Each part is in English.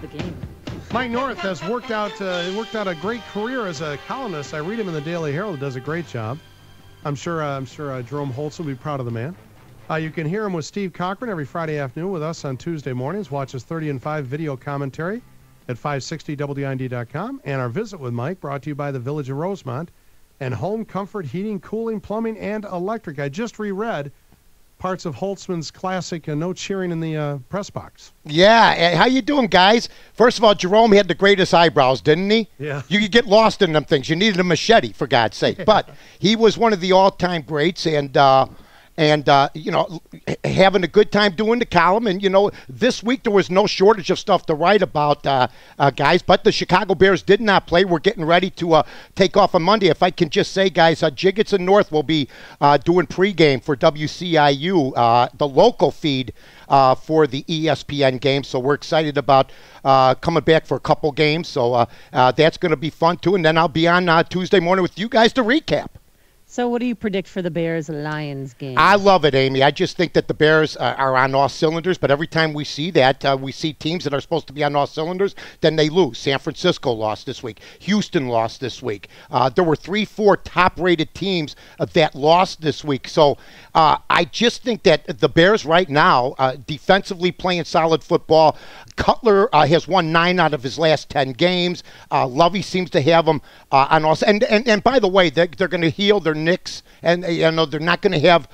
the game. Mike North has worked out a great career as a columnist. I read him in the Daily Herald. He does a great job. I'm sure Jerome Holtz will be proud of the man. You can hear him with Steve Cochran every Friday afternoon with us on Tuesday mornings. Watch his 30 and 5 video commentary at 560WIND.com. And our visit with Mike brought to you by the Village of Rosemont and Home Comfort Heating, Cooling, Plumbing, and Electric. I just reread parts of Holtzman's classic No Cheering in the Press Box. Yeah, how you doing, guys? First of all, Jerome had the greatest eyebrows, didn't he? Yeah. You could get lost in them things. You needed a machete, for God's sake. Yeah. But he was one of the all-time greats, and having a good time doing the column. And, this week there was no shortage of stuff to write about, guys. But the Chicago Bears did not play. We're getting ready to take off on Monday. If I can just say, guys, Jiggets and North will be doing pregame for WCIU, the local feed for the ESPN game. So we're excited about coming back for a couple games. So that's going to be fun, too. And then I'll be on Tuesday morning with you guys to recap. So what do you predict for the Bears-Lions game? I love it, Amy. I just think that the Bears are on all cylinders, but every time we see that, we see teams that are supposed to be on all cylinders, then they lose. San Francisco lost this week. Houston lost this week. There were 3-4 top-rated teams that lost this week. So I just think that the Bears right now, defensively playing solid football. Cutler has won 9 out of his last 10 games. Lovey seems to have them on all. And by the way, they're going to heal their nicks, and they're not going to have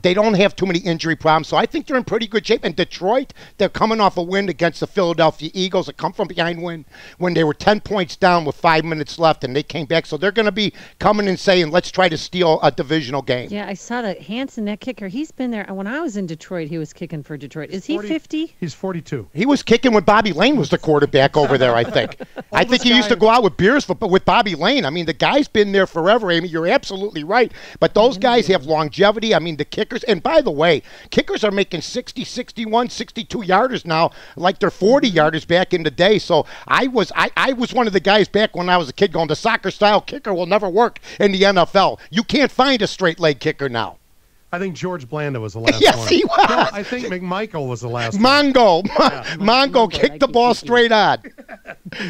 they don't have too many injury problems, so I think they're in pretty good shape. And Detroit, they're coming off a win against the Philadelphia Eagles, a come from behind win when they were 10 points down with 5 minutes left, and they came back. So they're going to be coming and saying, let's try to steal a divisional game. Yeah, I saw that Hansen, that kicker, he's been there. When I was in Detroit, he was kicking for Detroit. Is he 50? He's 42. He was kicking when Bobby Lane was the quarterback over there, I think. I think he used to go out with beers with Bobby Lane. I mean, the guy's been there forever, Amy. You're absolutely right. But those guys have longevity. I mean, the kickers, and by the way, kickers are making 60, 61, 62-yarders now like they're 40-yarders back in the day. So I was one of the guys back when I was a kid going, the soccer-style kicker will never work in the NFL. You can't find a straight-leg kicker now. I think George Blanda was the last one. Yes, he was. No, I think McMichael was the last Mongo. one. Mongo kicked the ball straight on.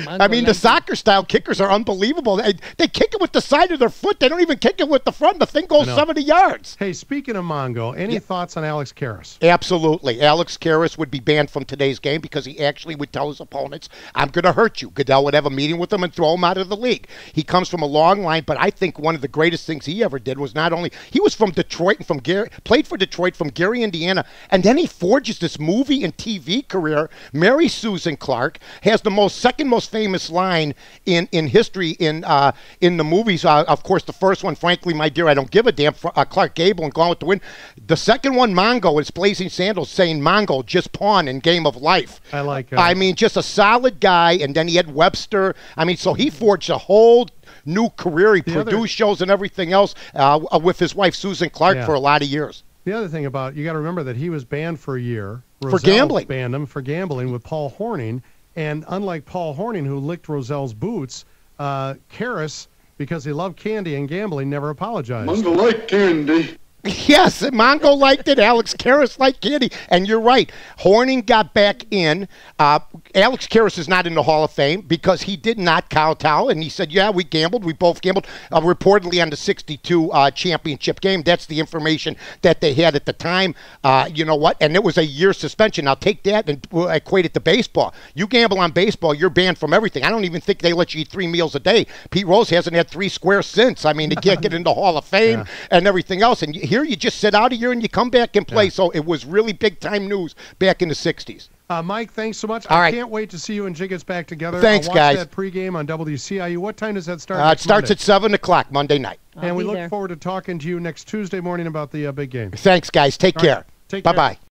I mean, the soccer-style kickers are unbelievable. They kick it with the side of their foot. They don't even kick it with the front. The thing goes 70 yards. Hey, speaking of Mongo, any thoughts on Alex Karras? Absolutely. Alex Karras would be banned from today's game because he actually would tell his opponents, I'm going to hurt you. Goodell would have a meeting with him and throw him out of the league. He comes from a long line, but I think one of the greatest things he ever did was not only, he was from Detroit and from played for Detroit from Gary, Indiana, and then he forges this movie and TV career. Mary Susan Clark has the second most famous line in history in the movies. Of course, the first one, frankly, my dear, I don't give a damn. Clark Gable and Gone with the Wind. The second one, Mongo, is Blazing Sandals saying Mongo, just pawn in Game of Life. I like. I mean, just a solid guy, and then he had Webster. I mean, so he forged a whole new career. He produced shows and everything else with his wife Susan Clark for a lot of years. The other thing about, you got to remember that he was banned for a year. For gambling. Banned him for gambling with Paul Horning. And unlike Paul Horning, who licked Rozell's boots, Karras, because he loved candy and gambling, never apologized. Mongo like candy. Yes, Mongo liked it. Alex Karras liked candy. And you're right. Horning got back in. Alex Karras is not in the Hall of Fame because he did not kowtow. And he said, yeah, we gambled. We both gambled. Reportedly on the 62 championship game. That's the information that they had at the time. You know what? And it was a year suspension. Now take that and equate it to baseball. You gamble on baseball, you're banned from everything. I don't even think they let you eat 3 meals a day. Pete Rose hasn't had 3 squares since. I mean, he can't get into Hall of Fame and everything else. And here you just sit out a year and you come back and play. So it was really big-time news back in the 60s. Mike, thanks so much. All I right. can't wait to see you and Jiggets back together. Thanks, I'll watch guys. that pregame on WCIU. What time does that start? It starts Monday? at 7 o'clock Monday night. And we look forward to talking to you next Tuesday morning about the big game. Thanks, guys. Take care. Take care. Bye-bye.